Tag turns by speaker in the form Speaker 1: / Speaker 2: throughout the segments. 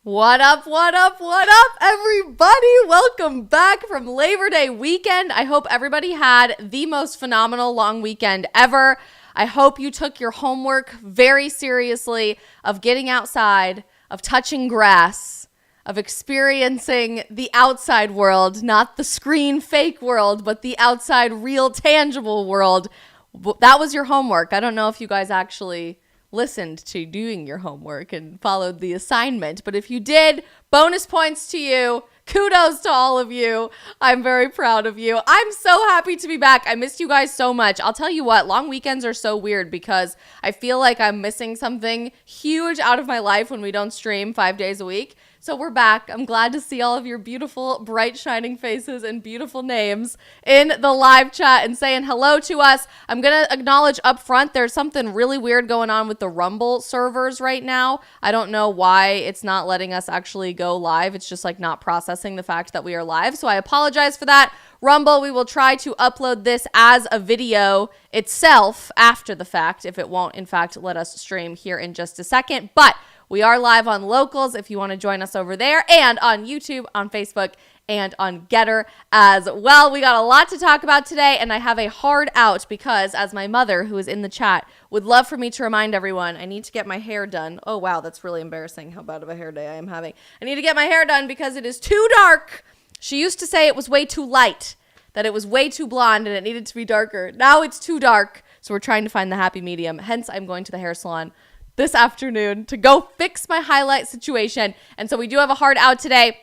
Speaker 1: What up, what up, what up, everybody? Welcome back from Labor Day weekend. I hope everybody had the most phenomenal long weekend ever. I hope you took your homework very seriously of getting outside, of touching grass, of experiencing the outside world, not the screen fake world, but the outside real tangible world. That was your homework. I don't know if you guys actually listened to doing your homework and followed the assignment. But if you did, bonus points to you. Kudos to all of you. I'm very proud of you. I'm so happy to be back. I missed you guys so much. I'll tell you what, long weekends are so weird because I feel like I'm missing something huge out of my life when we don't stream 5 days a week. So we're back. I'm glad to see all of your beautiful, bright, shining faces and beautiful names in the live chat and saying hello to us. I'm going to acknowledge up front there's something really weird going on with the Rumble servers right now. I don't know why it's not letting us actually go live. It's just like not processing the fact that we are live. So I apologize for that. Rumble, we will try to upload this as a video itself after the fact if it won't, in fact, let us stream here in just a second. But we are live on Locals if you want to join us over there, and on YouTube, on Facebook, and on Getter as well. We got a lot to talk about today, and I have a hard out because, as my mother, who is in the chat, would love for me to remind everyone, I need to get my hair done. Oh, wow, that's really embarrassing how bad of a hair day I am having. I need to get my hair done because it is too dark. She used to say it was way too light, that it was way too blonde, and it needed to be darker. Now it's too dark, so we're trying to find the happy medium. Hence, I'm going to the hair salon this afternoon to go fix my highlight situation. And so we do have a hard out today.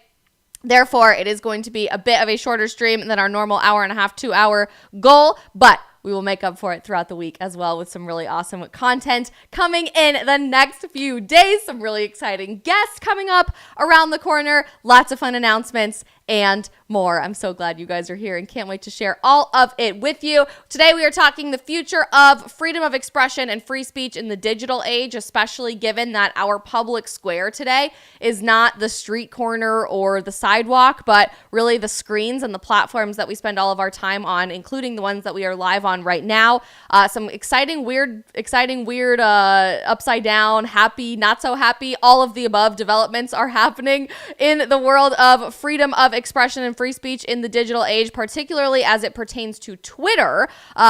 Speaker 1: Therefore, it is going to be a bit of a shorter stream than our normal hour and a half, 2 hour goal, but we will make up for it throughout the week as well with some really awesome content coming in the next few days. Some really exciting guests coming up around the corner. Lots of fun announcements and more. I'm so glad you guys are here and can't wait to share all of it with you. Today we are talking the future of freedom of expression and free speech in the digital age, especially given that our public square today is not the street corner or the sidewalk, but really the screens and the platforms that we spend all of our time on, including the ones that we are live on right now. Some exciting, weird, upside down, happy, not so happy, all of the above developments are happening in the world of freedom of expression and free speech in the digital age, particularly as it pertains to Twitter,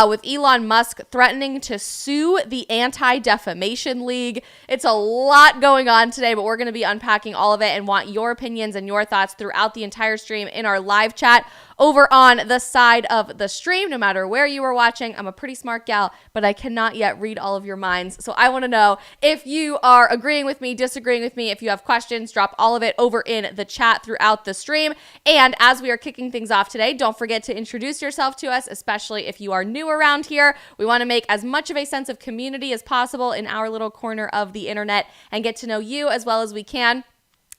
Speaker 1: with Elon Musk threatening to sue the Anti Defamation League. It's a lot going on today, but we're going to be unpacking all of it and want your opinions and your thoughts throughout the entire stream in our live chat over on the side of the stream, no matter where you are watching. I'm a pretty smart gal, but I cannot yet read all of your minds. So I want to know if you are agreeing with me, disagreeing with me. If you have questions, drop all of it over in the chat throughout the stream. And as we are kicking things off today, don't forget to introduce yourself to us, especially if you are new around here. We want to make as much of a sense of community as possible in our little corner of the internet and get to know you as well as we can.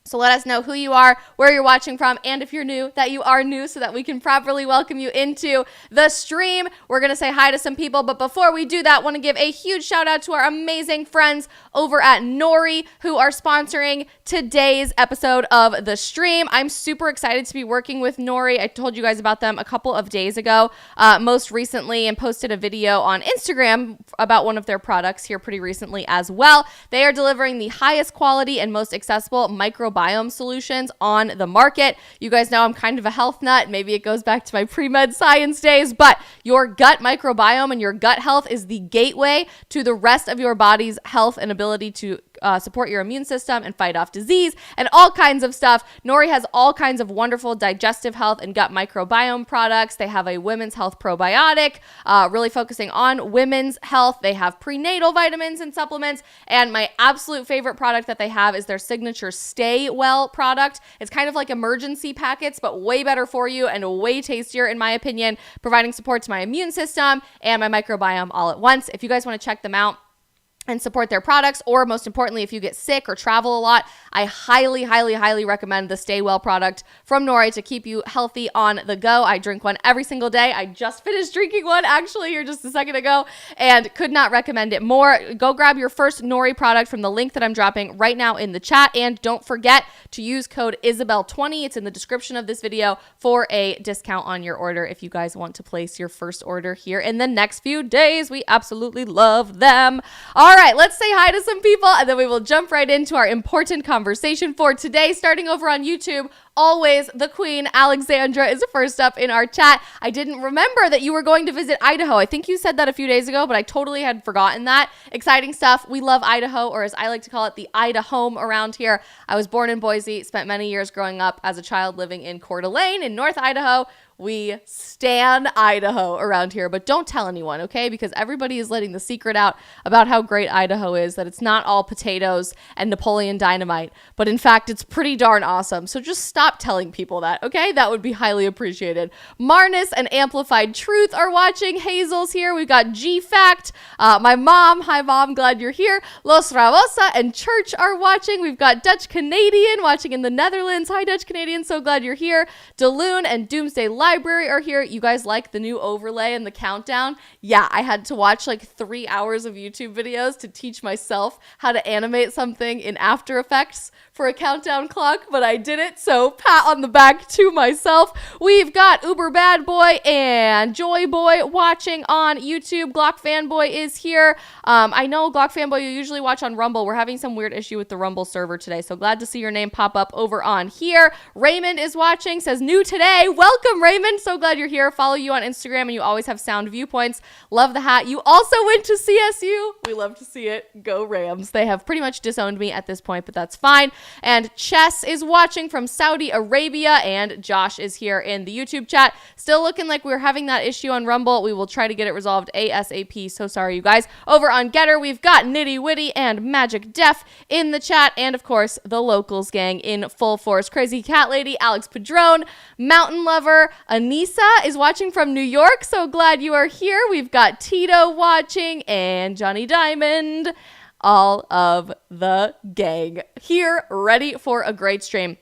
Speaker 1: So let us know who you are, where you're watching from, and if you're new, that you are new so that we can properly welcome you into the stream. We're going to say hi to some people, but before we do that, I want to give a huge shout out to our amazing friends over at Nori who are sponsoring today's episode of the stream. I'm super excited to be working with Nori. I told you guys about them a couple of days ago, most recently, and posted a video on Instagram about one of their products here pretty recently as well. They are delivering the highest quality and most accessible microbiome solutions on the market. You guys know I'm kind of a health nut. Maybe it goes back to my pre-med science days, but your gut microbiome and your gut health is the gateway to the rest of your body's health and ability to support your immune system and fight off disease and all kinds of stuff. Nori has all kinds of wonderful digestive health and gut microbiome products. They have a women's health probiotic, really focusing on women's health. They have prenatal vitamins and supplements. And my absolute favorite product that they have is their signature Stay Well product. It's kind of like emergency packets, but way better for you and way tastier, in my opinion, providing support to my immune system and my microbiome all at once. If you guys want to check them out and support their products, or most importantly, if you get sick or travel a lot, I highly, highly, highly recommend the Stay Well product from Nori to keep you healthy on the go. I drink one every single day. I just finished drinking one actually here just a second ago and could not recommend it more. Go grab your first Nori product from the link that I'm dropping right now in the chat. And don't forget to use code Isabel20. It's in the description of this video for a discount on your order if you guys want to place your first order here in the next few days. We absolutely love them. All right, let's say hi to some people and then we will jump right into our important conversation for today. Starting over on YouTube, always the queen, Alexandra, is first up in our chat. I didn't remember that you were going to visit Idaho. I think you said that a few days ago, but I totally had forgotten that. Exciting stuff. We love Idaho, or as I like to call it, the Idahome around here. I was born in Boise, spent many years growing up as a child living in Coeur d'Alene in North Idaho. We stan Idaho around here, but don't tell anyone, okay? Because everybody is letting the secret out about how great Idaho is, that it's not all potatoes and Napoleon Dynamite, but in fact, it's pretty darn awesome. So just stop telling people that, okay? That would be highly appreciated. Marnus and Amplified Truth are watching. Hazel's here. We've got G-Fact. My mom. Hi, Mom. Glad you're here. Los Rabosa and Church are watching. We've got Dutch Canadian watching in the Netherlands. Hi, Dutch Canadian. So glad you're here. Daloon and Doomsday Library are here. You guys like the new overlay and the countdown? Yeah, I had to watch like 3 hours of YouTube videos to teach myself how to animate something in After Effects for a countdown clock, but I did it, so pat on the back to myself. We've got Uber Bad Boy and Joy Boy watching on YouTube. Glock Fanboy is here. I know Glock Fanboy you usually watch on Rumble. We're having some weird issue with the Rumble server today, so glad to see your name pop up over on here. Raymond is watching, says new today. Welcome, Raymond. So glad you're here. Follow you on Instagram, and you always have sound viewpoints. Love the hat. You also went to CSU. We love to see it. Go Rams. They have pretty much disowned me at this point, but that's fine. And Chess is watching from Saudi Arabia, and Josh is here in the YouTube chat. Still looking like we're having that issue on Rumble. We will try to get it resolved ASAP. So sorry, you guys. Over on Getter, we've got Nitty Witty and Magic Def in the chat, and of course, the Locals gang in full force. Crazy Cat Lady, Alex Padron, Mountain Lover, Anissa is watching from New York. So glad you are here. We've got Tito watching and Johnny Diamond. All of the gang here, ready for a great stream.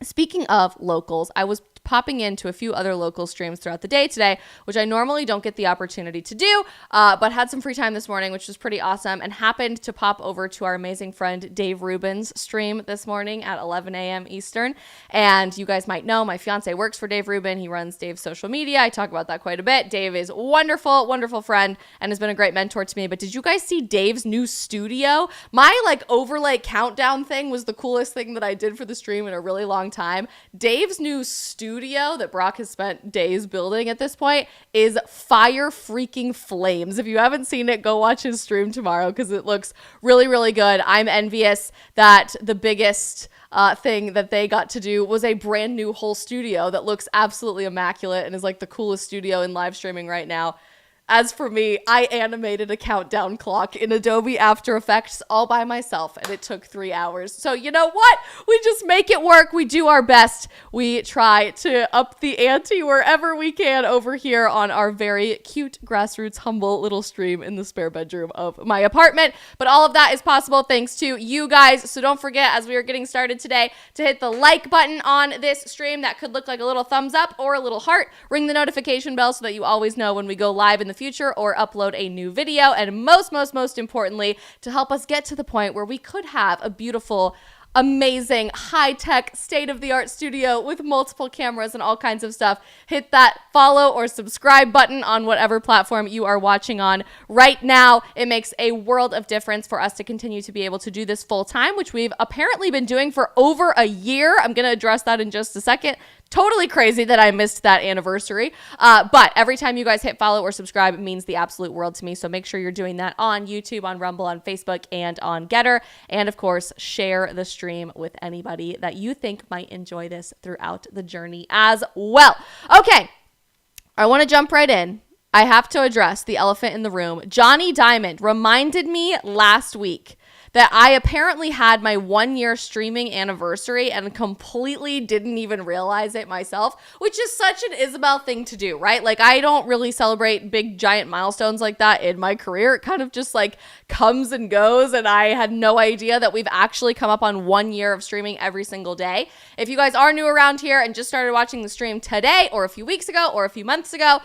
Speaker 1: Speaking of locals, I was popping into a few other local streams throughout the day today, which I normally don't get the opportunity to do, but had some free time this morning, which was pretty awesome, and happened to pop over to our amazing friend Dave Rubin's stream this morning at 11 a.m. Eastern. And you guys might know my fiance works for Dave Rubin. He runs Dave's social media. I talk about that quite a bit. Dave is wonderful, wonderful friend, and has been a great mentor to me. But did you guys see Dave's new studio? My overlay countdown thing was the coolest thing that I did for the stream in a really long time. Dave's new studio that Brock has spent days building at this point is fire freaking flames. If you haven't seen it, go watch his stream tomorrow because it looks really, really good. I'm envious that the biggest thing that they got to do was a brand new whole studio that looks absolutely immaculate and is like the coolest studio in live streaming right now. As for me, I animated a countdown clock in Adobe After Effects all by myself, and it took 3 hours. So you know what? We just make it work. We do our best. We try to up the ante wherever we can over here on our very cute, grassroots, humble little stream in the spare bedroom of my apartment. But all of that is possible thanks to you guys. So don't forget, as we are getting started today, to hit the like button on this stream. That could look like a little thumbs up or a little heart. Ring the notification bell so that you always know when we go live in the future or upload a new video, and most importantly, to help us get to the point where we could have a beautiful, amazing, high-tech, state-of-the-art studio with multiple cameras and all kinds of stuff. Hit that follow or subscribe button on whatever platform you are watching on right now. It makes a world of difference for us to continue to be able to do this full-time, which we've apparently been doing for over a year. I'm going to address that in just a second. Totally crazy that I missed that anniversary. But every time you guys hit follow or subscribe, it means the absolute world to me. So make sure you're doing that on YouTube, on Rumble, on Facebook, and on Getter. And of course, share the stream with anybody that you think might enjoy this throughout the journey as well. Okay, I want to jump right in. I have to address the elephant in the room. Johnny Diamond reminded me last week that I apparently had my 1-year streaming anniversary and completely didn't even realize it myself, which is such an Isabel thing to do, right? I don't really celebrate big giant milestones like that in my career. It kind of just comes and goes, and I had no idea that we've actually come up on 1 year of streaming every single day. If you guys are new around here and just started watching the stream today or a few weeks ago or a few months ago,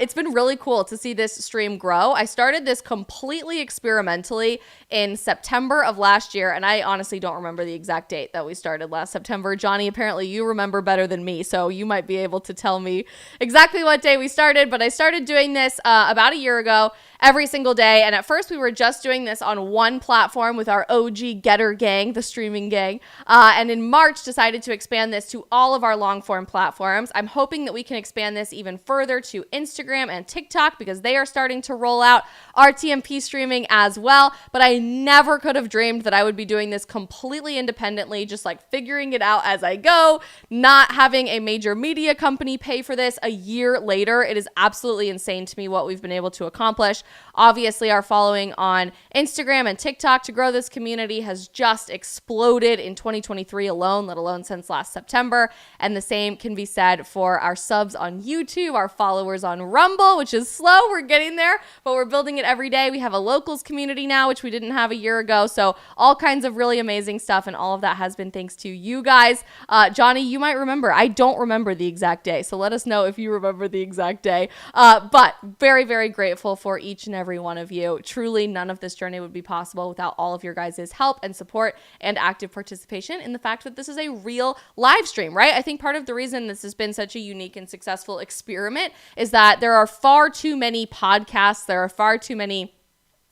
Speaker 1: it's been really cool to see this stream grow. I started this completely experimentally in September of last year, and I honestly don't remember the exact date that we started last September. Johnny, apparently you remember better than me, so you might be able to tell me exactly what day we started, but I started doing this about a year ago, every single day. And at first we were just doing this on one platform with our OG Getter gang, the streaming gang. And in March decided to expand this to all of our long form platforms. I'm hoping that we can expand this even further to Instagram and TikTok because they are starting to roll out RTMP streaming as well. But I never could have dreamed that I would be doing this completely independently, just like figuring it out as I go, not having a major media company pay for this a year later. It is absolutely insane to me what we've been able to accomplish. Obviously, our following on Instagram and TikTok to grow this community has just exploded in 2023 alone, let alone since last September. And the same can be said for our subs on YouTube, our followers on Rumble, which is slow. We're getting there, but we're building it every day. We have a locals community now, which we didn't have a year ago. So all kinds of really amazing stuff. And all of that has been thanks to you guys. Johnny, you might remember. I don't remember the exact day. So let us know if you remember the exact day. But very, very grateful for each and every one of you. Truly, none of this journey would be possible without all of your guys' help and support and active participation in the fact that this is a real live stream, right? I think part of the reason this has been such a unique and successful experiment is that there are far too many podcasts, there are far too many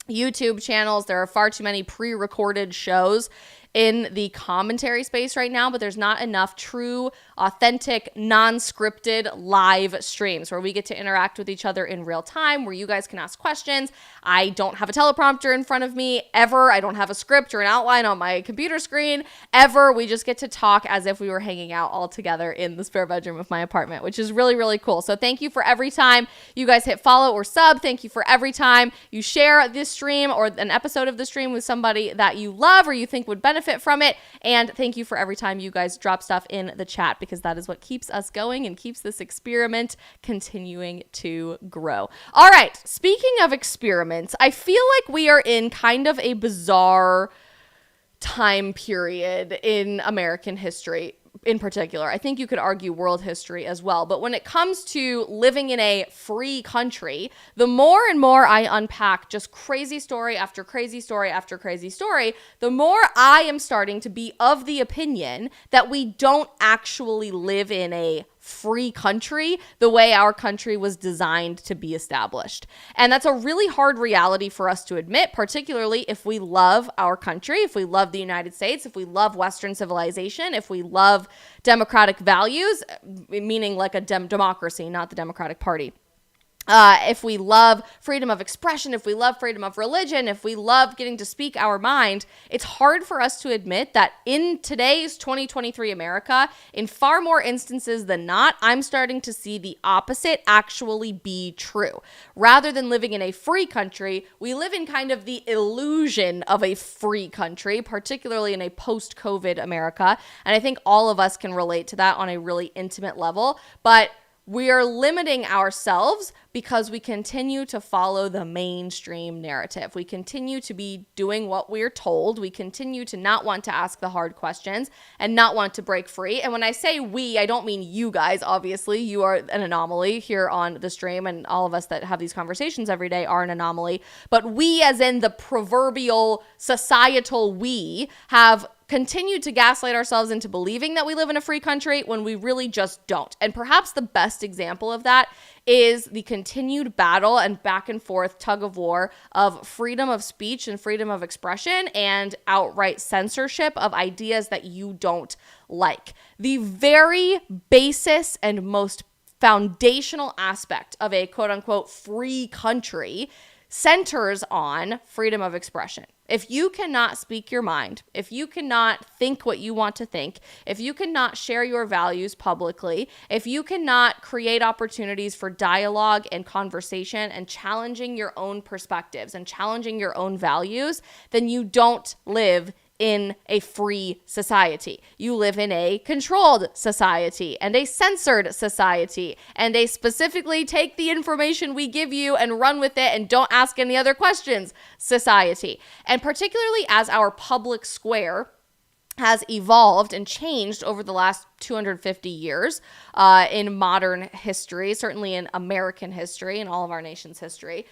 Speaker 1: YouTube channels, there are far too many pre-recorded shows in the commentary space right now, but there's not enough true, authentic, non-scripted live streams where we get to interact with each other in real time, where you guys can ask questions. I don't have a teleprompter in front of me ever. I don't have a script or an outline on my computer screen ever. We just get to talk as if we were hanging out all together in the spare bedroom of my apartment, which is really, really cool. So thank you for every time you guys hit follow or sub. Thank you for every time you share this stream or an episode of the stream with somebody that you love or you think would benefit from it. And thank you for every time you guys drop stuff in the chat because that is what keeps us going and keeps this experiment continuing to grow. All right, speaking of experiments, I feel like we are in kind of a bizarre time period in American history. In particular, I think you could argue world history as well. But when it comes to living in a free country, the more and more I unpack just crazy story after crazy story after crazy story, the more I am starting to be of the opinion that we don't actually live in a free country the way our country was designed to be established. And that's a really hard reality for us to admit, particularly if we love our country, if we love the United States, if we love Western civilization, if we love democratic values, meaning like a democracy, not the Democratic Party. If we love freedom of expression, if we love freedom of religion, if we love getting to speak our mind, it's hard for us to admit that in today's 2023 America, in far more instances than not, I'm starting to see the opposite actually be true. Rather than living in a free country, we live in kind of the illusion of a free country, particularly in a post-COVID America. And I think all of us can relate to that on a really intimate level. But we are limiting ourselves because we continue to follow the mainstream narrative. We continue to be doing what we're told. We continue to not want to ask the hard questions and not want to break free. And when I say we, I don't mean you guys, obviously. You are an anomaly here on the stream, and all of us that have these conversations every day are an anomaly. But we, as in the proverbial societal we, have continued to gaslight ourselves into believing that we live in a free country when we really just don't. And perhaps the best example of that is the continued battle and back and forth tug of war of freedom of speech and freedom of expression and outright censorship of ideas that you don't like. The very basis and most foundational aspect of a quote unquote free country centers on freedom of expression. If you cannot speak your mind, if you cannot think what you want to think, if you cannot share your values publicly, if you cannot create opportunities for dialogue and conversation and challenging your own perspectives and challenging your own values, then you don't live in a free society. You live in a controlled society and a censored society and a specifically take the information we give you and run with it and don't ask any other questions society. And particularly as our public square has evolved and changed over the last 250 years in modern history, certainly in American history and all of our nation's history,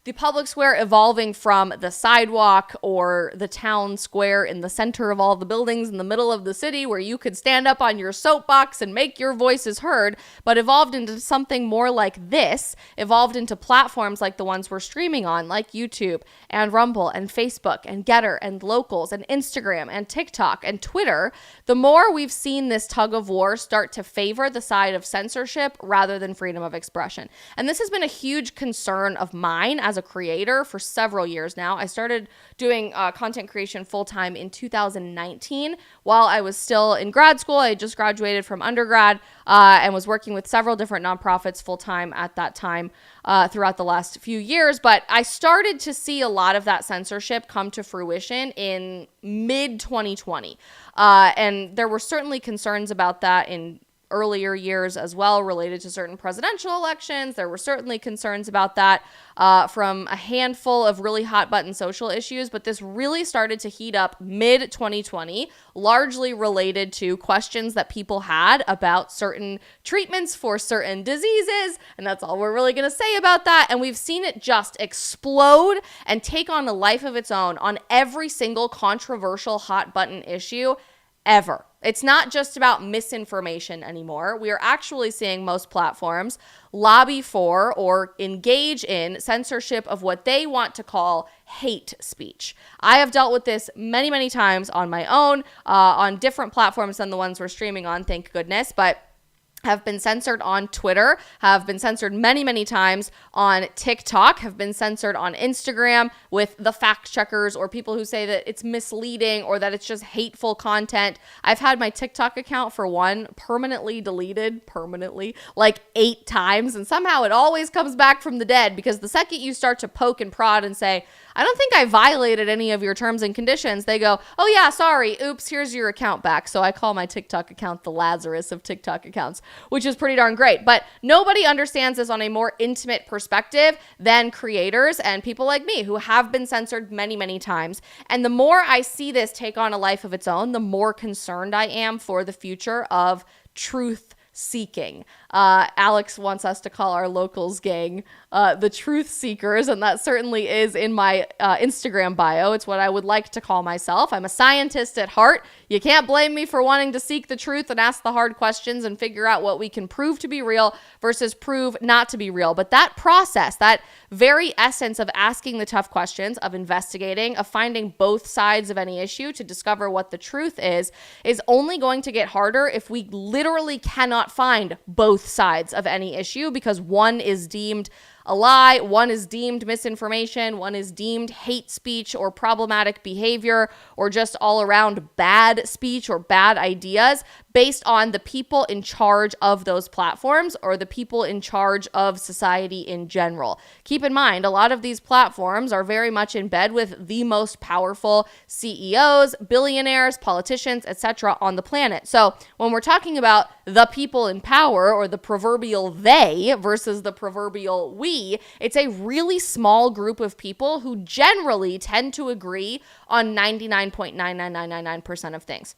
Speaker 1: the public square evolving from the sidewalk or the town square in the center of all the buildings in the middle of the city where you could stand up on your soapbox and make your voices heard, but evolved into something more like this, evolved into platforms like the ones we're streaming on, like YouTube and Rumble and Facebook and Getter and Locals and Instagram and TikTok and Twitter, the more we've seen this tug of war start to favor the side of censorship rather than freedom of expression. And this has been a huge concern of mine as a creator for several years now. I started doing content creation full-time in 2019 while I was still in grad school. I had just graduated from undergrad and was working with several different nonprofits full-time at that time throughout the last few years. But I started to see a lot of that censorship come to fruition in mid-2020. And there were certainly concerns about that in earlier years as well related to certain presidential elections. There were certainly concerns about that from a handful of really hot button social issues, but this really started to heat up mid-2020, largely related to questions that people had about certain treatments for certain diseases, and that's all we're really going to say about that. And we've seen it just explode and take on a life of its own on every single controversial hot button issue ever. It's not just about misinformation anymore. We are actually seeing most platforms lobby for or engage in censorship of what they want to call hate speech. I have dealt with this many, many times on my own, on different platforms than the ones we're streaming on, thank goodness, but have been censored on Twitter, have been censored many, many times on TikTok, have been censored on Instagram with the fact checkers or people who say that it's misleading or that it's just hateful content. I've had my TikTok account, for one, permanently deleted, like 8 times, and somehow it always comes back from the dead, because the second you start to poke and prod and say, I don't think I violated any of your terms and conditions, they go, oh yeah, sorry, oops, here's your account back. So I call my TikTok account the Lazarus of TikTok accounts, which is pretty darn great. But nobody understands this on a more intimate perspective than creators and people like me who have been censored many, many times. And the more I see this take on a life of its own, the more concerned I am for the future of truth seeking. Alex wants us to call our Locals gang the truth seekers, and that certainly is in my Instagram bio. It's what I would like to call myself. I'm a scientist at heart. You can't blame me for wanting to seek the truth and ask the hard questions and figure out what we can prove to be real versus prove not to be real. But that process, that very essence of asking the tough questions, of investigating, of finding both sides of any issue to discover what the truth is only going to get harder if we literally cannot find both sides of any issue, because one is deemed a lie, one is deemed misinformation, one is deemed hate speech or problematic behavior or just all around bad speech or bad ideas based on the people in charge of those platforms or the people in charge of society in general. Keep in mind, a lot of these platforms are very much in bed with the most powerful CEOs, billionaires, politicians, etc. on the planet. So when we're talking about the people in power, or the proverbial they versus the proverbial we, it's a really small group of people who generally tend to agree on 99.99999% of things.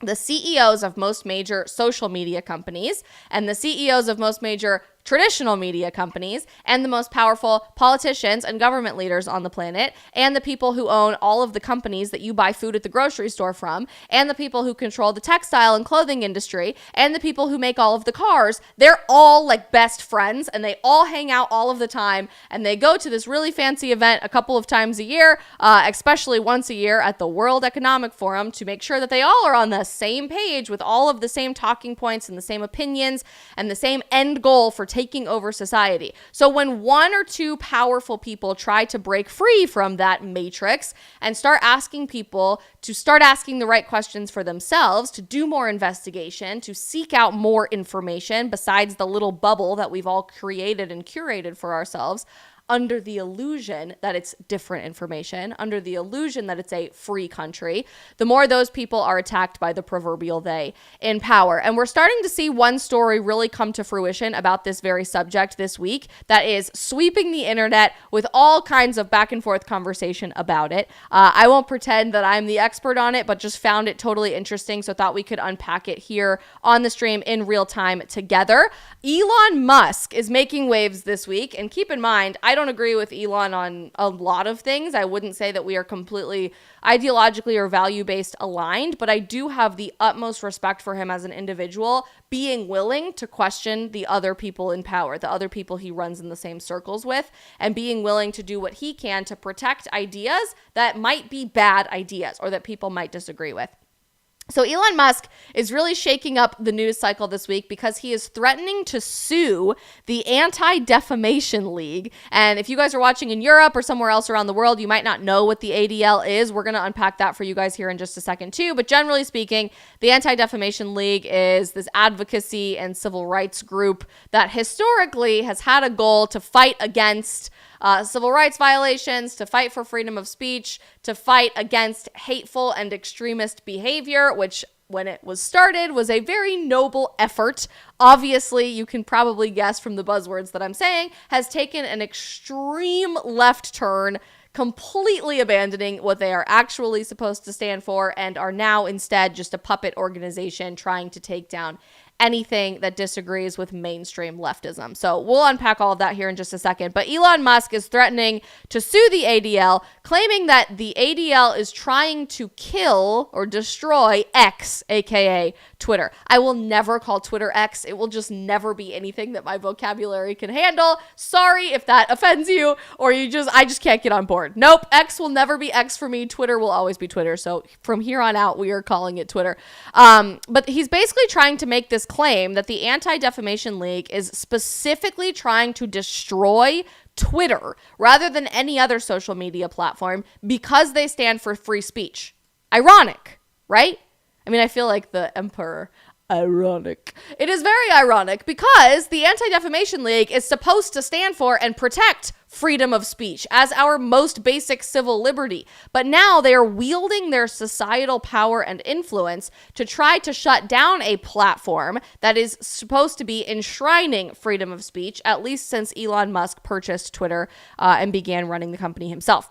Speaker 1: The CEOs of most major social media companies and the CEOs of most major traditional media companies and the most powerful politicians and government leaders on the planet and the people who own all of the companies that you buy food at the grocery store from and the people who control the textile and clothing industry and the people who make all of the cars, they're all like best friends and they all hang out all of the time and they go to this really fancy event a couple of times a year, especially once a year at the World Economic Forum, to make sure that they all are on the same page with all of the same talking points and the same opinions and the same end goal for taking over society. So when one or two powerful people try to break free from that matrix and start asking people to start asking the right questions for themselves, to do more investigation, to seek out more information besides the little bubble that we've all created and curated for ourselves, under the illusion that it's different information, under the illusion that it's a free country, the more those people are attacked by the proverbial they in power. And we're starting to see one story really come to fruition about this very subject this week that is sweeping the internet with all kinds of back and forth conversation about it. I won't pretend that I'm the expert on it, but just found it totally interesting, so thought we could unpack it here on the stream in real time together. Elon Musk is making waves this week, and keep in mind, I don't agree with Elon on a lot of things. I wouldn't say that we are completely ideologically or value-based aligned, but I do have the utmost respect for him as an individual, being willing to question the other people in power, the other people he runs in the same circles with, and being willing to do what he can to protect ideas that might be bad ideas or that people might disagree with. So Elon Musk is really shaking up the news cycle this week because he is threatening to sue the Anti Defamation League. And if you guys are watching in Europe or somewhere else around the world, you might not know what the ADL is. We're going to unpack that for you guys here in just a second too. But generally speaking, the Anti Defamation League is this advocacy and civil rights group that historically has had a goal to fight against civil rights violations, to fight for freedom of speech, to fight against hateful and extremist behavior, which when it was started was a very noble effort. Obviously, you can probably guess from the buzzwords that I'm saying, has taken an extreme left turn, completely abandoning what they are actually supposed to stand for and are now instead just a puppet organization trying to take down anything that disagrees with mainstream leftism. So we'll unpack all of that here in just a second. But Elon Musk is threatening to sue the ADL, claiming that the ADL is trying to kill or destroy X, aka Twitter. I will never call Twitter X. It will just never be anything that my vocabulary can handle. Sorry if that offends you or I just can't get on board. Nope, X will never be X for me. Twitter will always be Twitter. So from here on out, we are calling it Twitter. But he's basically trying to make this claim that the Anti Defamation League is specifically trying to destroy Twitter rather than any other social media platform because they stand for free speech. Ironic, right? I mean, I feel like the emperor. Ironic. It is very ironic because the Anti Defamation League is supposed to stand for and protect freedom of speech as our most basic civil liberty. But now they are wielding their societal power and influence to try to shut down a platform that is supposed to be enshrining freedom of speech, at least since Elon Musk purchased Twitter and began running the company himself.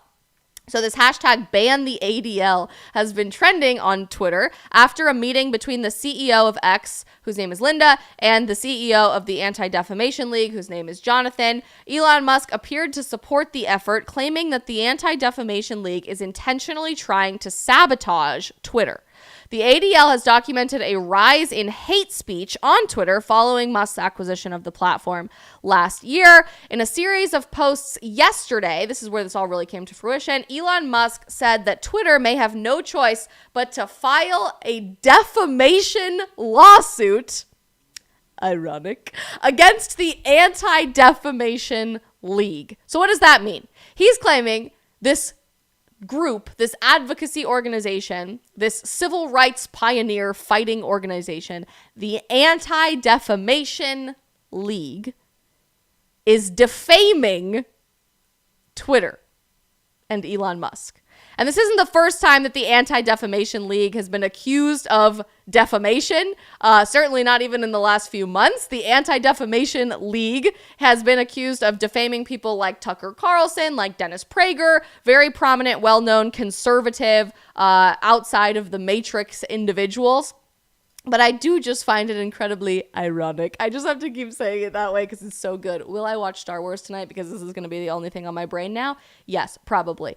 Speaker 1: So this hashtag ban the ADL has been trending on Twitter after a meeting between the CEO of X, whose name is Linda, and the CEO of the Anti Defamation League, whose name is Jonathan. Elon Musk appeared to support the effort, claiming that the Anti Defamation League is intentionally trying to sabotage Twitter. The ADL has documented a rise in hate speech on Twitter following Musk's acquisition of the platform last year. In a series of posts yesterday, this is where this all really came to fruition, Elon Musk said that Twitter may have no choice but to file a defamation lawsuit, ironic, against the Anti Defamation League. So what does that mean? He's claiming this group, this advocacy organization, this civil rights pioneer fighting organization, the Anti Defamation League, is defaming Twitter and Elon Musk. And this isn't the first time that the Anti Defamation League has been accused of defamation. Certainly not even in the last few months. The Anti Defamation League has been accused of defaming people like Tucker Carlson, like Dennis Prager, very prominent, well-known conservative, outside of the matrix individuals. But I do just find it incredibly ironic. I just have to keep saying it that way because it's so good. Will I watch Star Wars tonight because this is going to be the only thing on my brain now? Yes, probably.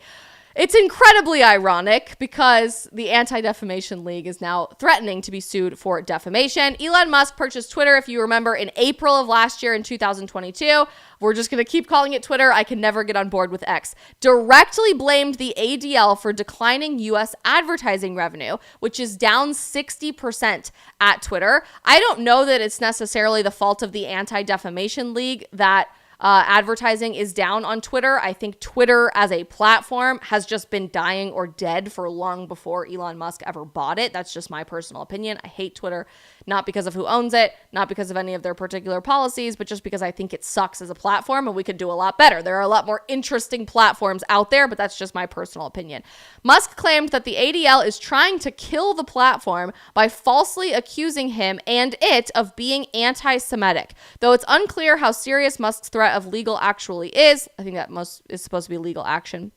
Speaker 1: It's incredibly ironic because the Anti Defamation League is now threatening to be sued for defamation. Elon Musk purchased Twitter, if you remember, in April of last year in 2022. We're just going to keep calling it Twitter. I can never get on board with X. Directly blamed the ADL for declining U.S. advertising revenue, which is down 60% at Twitter. I don't know that it's necessarily the fault of the Anti Defamation League that advertising is down on Twitter. I think Twitter as a platform has just been dying or dead for long before Elon Musk ever bought it. That's just my personal opinion. I hate Twitter, not because of who owns it, not because of any of their particular policies, but just because I think it sucks as a platform and we could do a lot better. There are a lot more interesting platforms out there, but that's just my personal opinion. Musk claimed that the ADL is trying to kill the platform by falsely accusing him and it of being anti-Semitic. Though it's unclear how serious Musk's threat of legal actually is, I think that most is supposed to be legal action.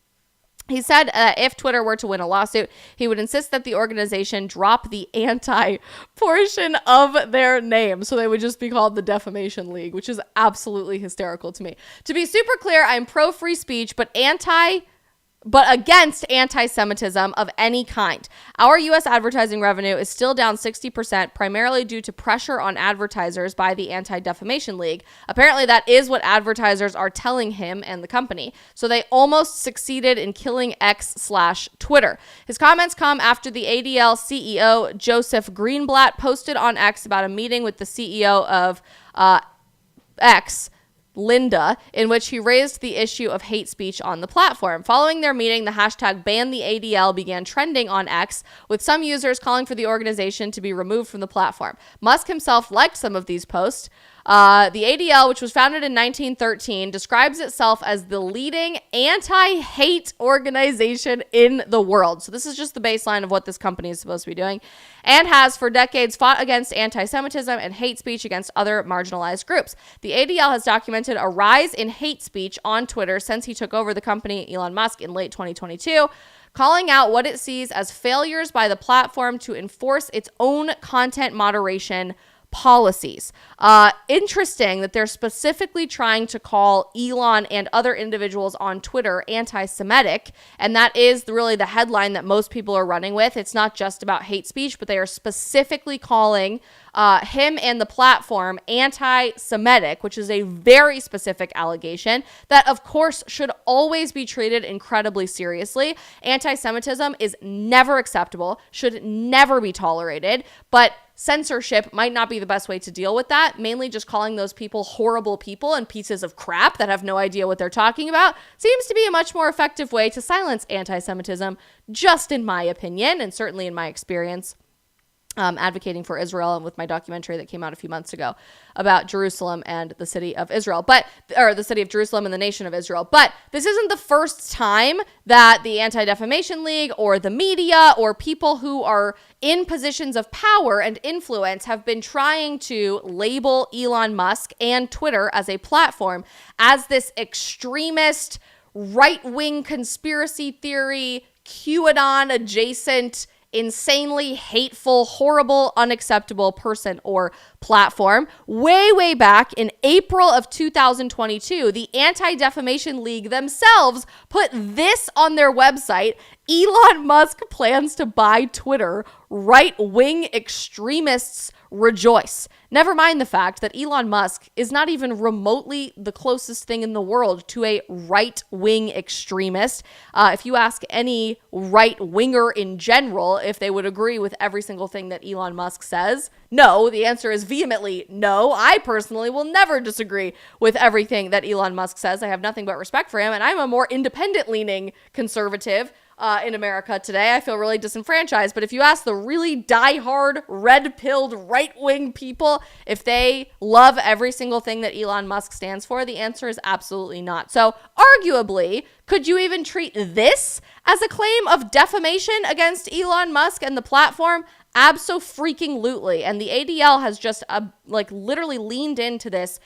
Speaker 1: He said if Twitter were to win a lawsuit, he would insist that the organization drop the anti portion of their name. So they would just be called the Defamation League, which is absolutely hysterical to me. To be super clear, I'm pro free speech, but against anti-Semitism of any kind. Our U.S. advertising revenue is still down 60%, primarily due to pressure on advertisers by the Anti Defamation League. Apparently, that is what advertisers are telling him and the company. So they almost succeeded in killing X/Twitter. His comments come after the ADL CEO, Joseph Greenblatt, posted on X about a meeting with the CEO of X, Linda, in which he raised the issue of hate speech on the platform. Following their meeting, the hashtag #BanTheADL began trending on X, with some users calling for the organization to be removed from the platform. Musk himself liked some of these posts. The ADL, which was founded in 1913, describes itself as the leading anti-hate organization in the world. So this is just the baseline of what this company is supposed to be doing, and has for decades fought against anti-Semitism and hate speech against other marginalized groups. The ADL has documented a rise in hate speech on Twitter since he took over the company, Elon Musk, in late 2022, calling out what it sees as failures by the platform to enforce its own content moderation policies. Interesting that they're specifically trying to call Elon and other individuals on Twitter anti-Semitic, and that is really the headline that most people are running with. It's not just about hate speech, but they are specifically calling him and the platform anti-Semitic, which is a very specific allegation that, of course, should always be treated incredibly seriously. Anti-Semitism is never acceptable, should never be tolerated, but censorship might not be the best way to deal with that. Mainly just calling those people horrible people and pieces of crap that have no idea what they're talking about seems to be a much more effective way to silence anti-Semitism, just in my opinion, and certainly in my experience. Advocating for Israel, and with my documentary that came out a few months ago about Jerusalem and the city of Israel, or the city of Jerusalem and the nation of Israel. But this isn't the first time that the Anti Defamation League or the media or people who are in positions of power and influence have been trying to label Elon Musk and Twitter as a platform as this extremist, right-wing conspiracy theory, QAnon adjacent, insanely hateful, horrible, unacceptable person or platform. Way back in April of 2022, the Anti Defamation League themselves put this on their website: Elon Musk plans to buy Twitter. Right-wing extremists rejoice. Never mind the fact that Elon Musk is not even remotely the closest thing in the world to a right-wing extremist. If you ask any right-winger in general if they would agree with every single thing that Elon Musk says, no. The answer is vehemently no. I personally will never disagree with everything that Elon Musk says. I have nothing but respect for him, and I'm a more independent-leaning conservative in America today. I feel really disenfranchised. But if you ask the really diehard, red-pilled, right-wing people if they love every single thing that Elon Musk stands for, the answer is absolutely not. So arguably, could you even treat this as a claim of defamation against Elon Musk and the platform? Abso-freaking-lutely. And the ADL has just literally leaned into this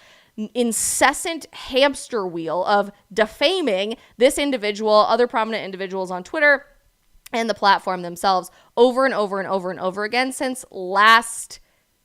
Speaker 1: incessant hamster wheel of defaming this individual, other prominent individuals on Twitter, and the platform themselves over and over and over and over again since last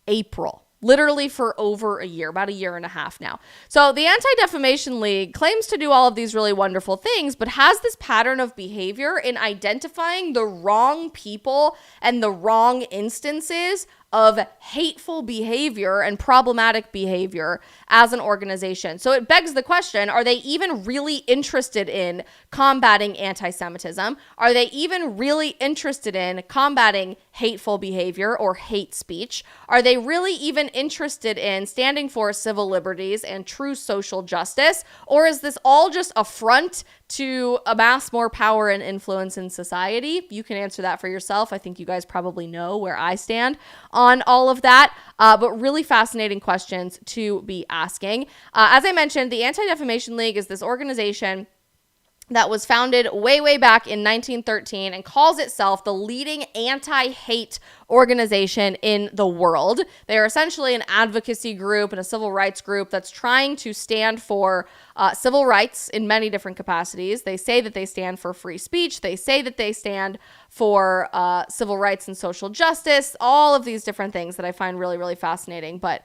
Speaker 1: April. Literally for over a year, about a year and a half now. So the Anti Defamation League claims to do all of these really wonderful things, but has this pattern of behavior in identifying the wrong people and the wrong instances of hateful behavior and problematic behavior as an organization. So it begs the question, are they even really interested in combating anti-Semitism? Are they even really interested in combating hateful behavior or hate speech? Are they really even interested in standing for civil liberties and true social justice? Or is this all just a front to amass more power and influence in society? You can answer that for yourself. I think you guys probably know where I stand on all of that, but really fascinating questions to be asking. As I mentioned, the Anti Defamation League is this organization that was founded way back in 1913 and calls itself the leading anti-hate organization in the world. They are essentially an advocacy group and a civil rights group that's trying to stand for civil rights in many different capacities. They say that they stand for free speech. They say that they stand for civil rights and social justice, all of these different things that I find really, really fascinating. But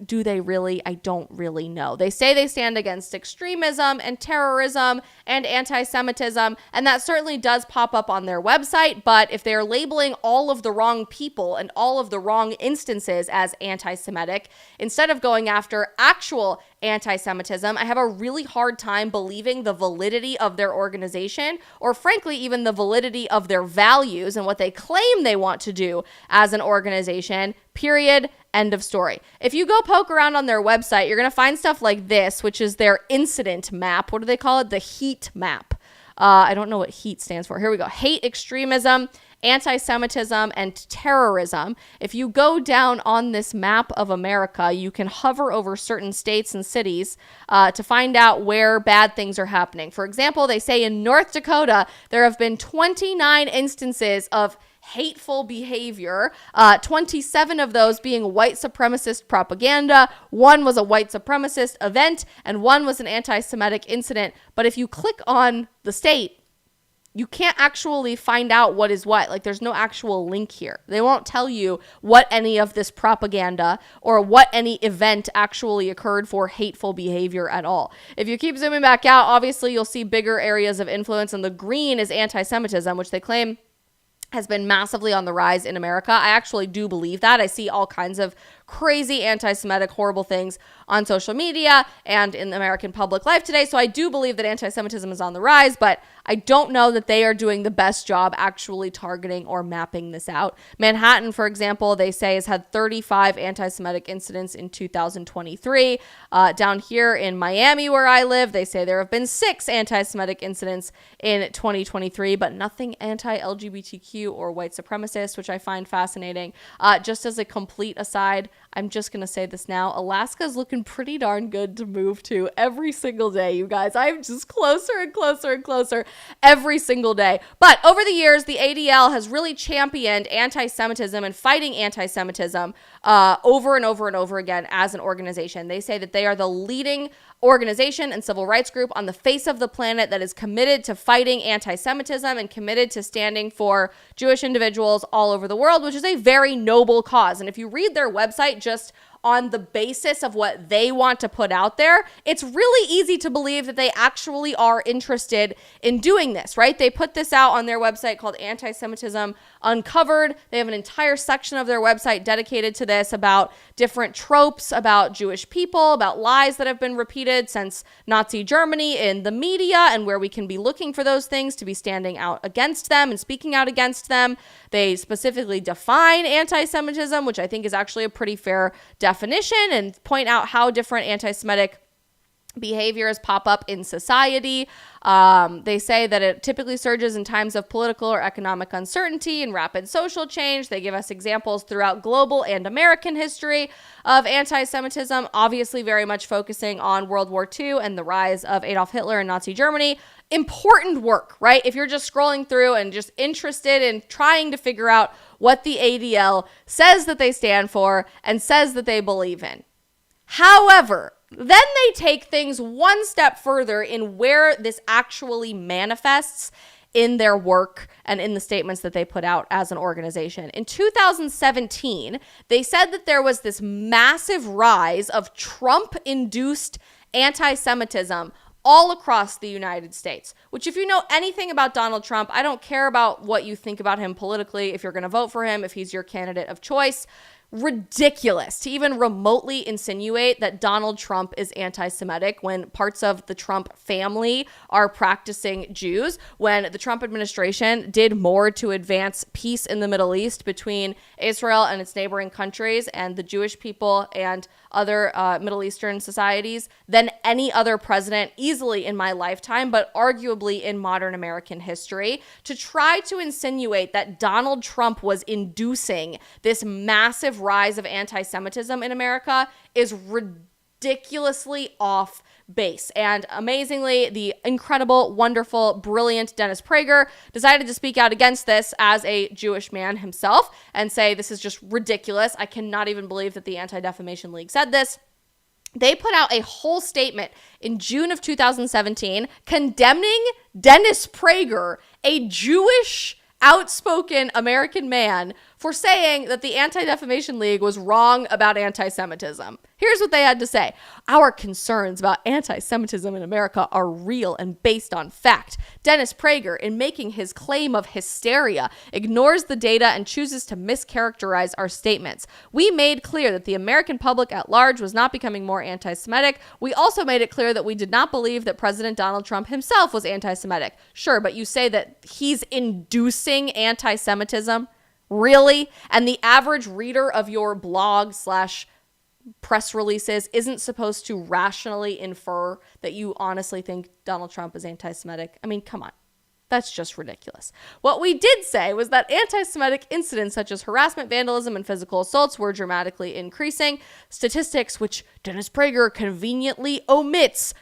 Speaker 1: do they really? I don't really know. They say they stand against extremism and terrorism and anti-Semitism, and that certainly does pop up on their website. But if they're labeling all of the wrong people and all of the wrong instances as anti-Semitic, instead of going after actual anti-Semitism, I have a really hard time believing the validity of their organization, or frankly, even the validity of their values and what they claim they want to do as an organization, period. End of story. If you go poke around on their website, you're going to find stuff like this, which is their incident map. What do they call it? The heat map. I don't know what HEAT stands for. Here we go. Hate, extremism, anti-Semitism, and terrorism. If you go down on this map of America, you can hover over certain states and cities to find out where bad things are happening. For example, they say in North Dakota, there have been 29 instances of hateful behavior, 27 of those being white supremacist propaganda. One was a white supremacist event, and one was an anti-Semitic incident. But if you click on the state, you can't actually find out what is what. Like, there's no actual link here. They won't tell you what any of this propaganda or what any event actually occurred for hateful behavior at all. If you keep zooming back out, obviously you'll see bigger areas of influence, and the green is anti-Semitism, which they claim has been massively on the rise in America. I actually do believe that. I see all kinds of crazy anti-Semitic, horrible things on social media and in the American public life today. So I do believe that anti-Semitism is on the rise, but I don't know that they are doing the best job actually targeting or mapping this out. Manhattan, for example, they say has had 35 anti-Semitic incidents in 2023. Down here in Miami, where I live, they say there have been 6 anti-Semitic incidents in 2023, but nothing anti-LGBTQ or white supremacist, which I find fascinating. Just as a complete aside, I'm just going to say this now. Alaska's looking pretty darn good to move to every single day, you guys. I'm just closer and closer and closer every single day. But over the years, the ADL has really championed anti-Semitism and fighting anti-Semitism over and over and over again as an organization. They say that they are the leading organization and civil rights group on the face of the planet that is committed to fighting anti-Semitism and committed to standing for Jewish individuals all over the world, which is a very noble cause. And if you read their website just on the basis of what they want to put out there, it's really easy to believe that they actually are interested in doing this, right? They put this out on their website called Anti-Semitism Uncovered. They have an entire section of their website dedicated to this, about different tropes about Jewish people, about lies that have been repeated since Nazi Germany in the media, and where we can be looking for those things to be standing out against them and speaking out against them. They specifically define anti-Semitism, which I think is actually a pretty fair definition, and point out how different anti-Semitic behaviors pop up in society. They say that it typically surges in times of political or economic uncertainty and rapid social change. They give us examples throughout global and American history of anti-Semitism, obviously very much focusing on World War II and the rise of Adolf Hitler and Nazi Germany. Important work, right? If you're just scrolling through and just interested in trying to figure out what the ADL says that they stand for and says that they believe in. However, then they take things one step further in where this actually manifests in their work and in the statements that they put out as an organization. In 2017, they said that there was this massive rise of Trump-induced anti-Semitism all across the United States, which, if you know anything about Donald Trump, I don't care about what you think about him politically, if you're going to vote for him, if he's your candidate of choice. Ridiculous to even remotely insinuate that Donald Trump is anti-Semitic when parts of the Trump family are practicing Jews, when the Trump administration did more to advance peace in the Middle East between Israel and its neighboring countries and the Jewish people and other Middle Eastern societies than any other president easily in my lifetime, but arguably in modern American history. To try to insinuate that Donald Trump was inducing this massive rise of anti-Semitism in America is ridiculously off base. And amazingly, the incredible, wonderful, brilliant Dennis Prager decided to speak out against this as a Jewish man himself and say, this is just ridiculous. I cannot even believe that the Anti Defamation League said this. They put out a whole statement in June of 2017 condemning Dennis Prager, a Jewish outspoken American man, for saying that the Anti Defamation League was wrong about anti-Semitism. Here's what they had to say. Our concerns about anti-Semitism in America are real and based on fact. Dennis Prager, in making his claim of hysteria, ignores the data and chooses to mischaracterize our statements. We made clear that the American public at large was not becoming more anti-Semitic. We also made it clear that we did not believe that President Donald Trump himself was anti-Semitic. Sure, but you say that he's inducing anti-Semitism? Really? And the average reader of your blog / press releases isn't supposed to rationally infer that you honestly think Donald Trump is anti-Semitic? I mean, come on. That's just ridiculous. What we did say was that anti-Semitic incidents such as harassment, vandalism, and physical assaults were dramatically increasing. Statistics which Dennis Prager conveniently omits.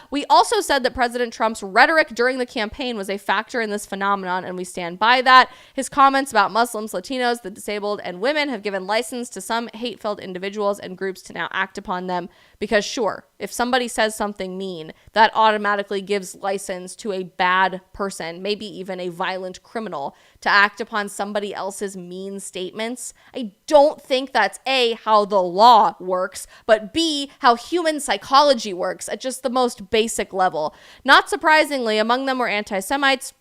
Speaker 1: We also said that President Trump's rhetoric during the campaign was a factor in this phenomenon, and we stand by that. His comments about Muslims, Latinos, the disabled, and women have given license to some hate-filled individuals and groups to now act upon them. Because sure, if somebody says something mean, that automatically gives license to a bad person, maybe even a violent criminal, to act upon somebody else's mean statements. I don't think that's A, how the law works, but B, how human psychology works at just the most basic level. Not surprisingly, among them were anti-Semites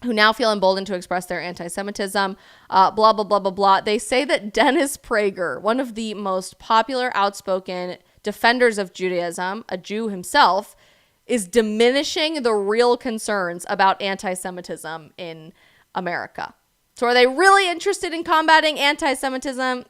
Speaker 1: who now feel emboldened to express their anti-Semitism, blah, blah, blah, blah, blah. They say that Dennis Prager, one of the most popular, outspoken defenders of Judaism, a Jew himself, is diminishing the real concerns about anti-Semitism in America. So are they really interested in combating anti-Semitism?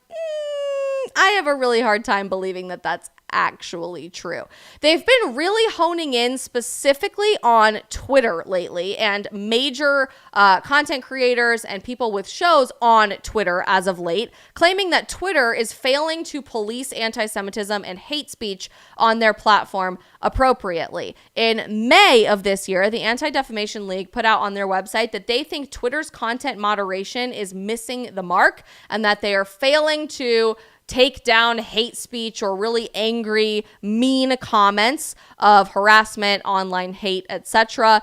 Speaker 1: I have a really hard time believing that that's actually true. They've been really honing in specifically on Twitter lately, and major content creators and people with shows on Twitter as of late, claiming that Twitter is failing to police anti-Semitism and hate speech on their platform appropriately. In May of this year, the Anti Defamation League put out on their website that they think Twitter's content moderation is missing the mark and that they are failing to take down hate speech or really angry, mean comments of harassment, online hate, etc.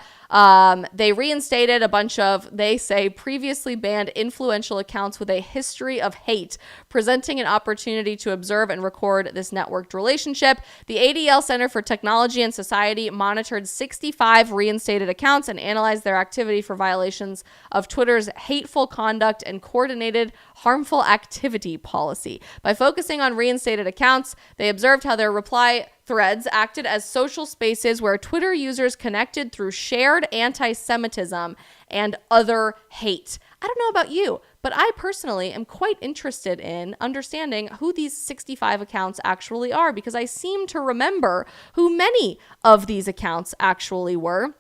Speaker 1: They reinstated a bunch of, they say, previously banned influential accounts with a history of hate, presenting an opportunity to observe and record this networked relationship. The ADL Center for Technology and Society monitored 65 reinstated accounts and analyzed their activity for violations of Twitter's hateful conduct and coordinated harmful activity policy. By focusing on reinstated accounts, they observed how their reply threads acted as social spaces where Twitter users connected through shared anti-Semitism and other hate. I don't know about you, but I personally am quite interested in understanding who these 65 accounts actually are, because I seem to remember who many of these accounts actually were.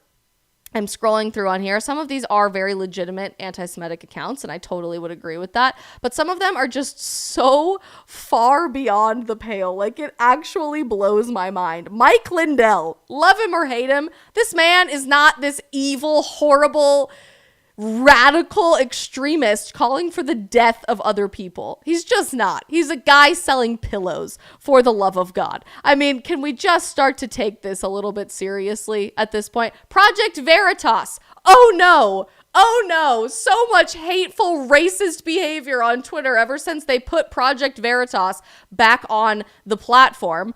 Speaker 1: I'm scrolling through on here. Some of these are very legitimate anti-Semitic accounts, and I totally would agree with that. But some of them are just so far beyond the pale. Like, it actually blows my mind. Mike Lindell, love him or hate him, this man is not this evil, horrible, radical extremist calling for the death of other people. He's just not. He's a guy selling pillows, for the love of God. I mean, can we just start to take this a little bit seriously at this point? Project Veritas. Oh no. Oh no, so much hateful, racist behavior on Twitter ever since they put Project Veritas back on the platform.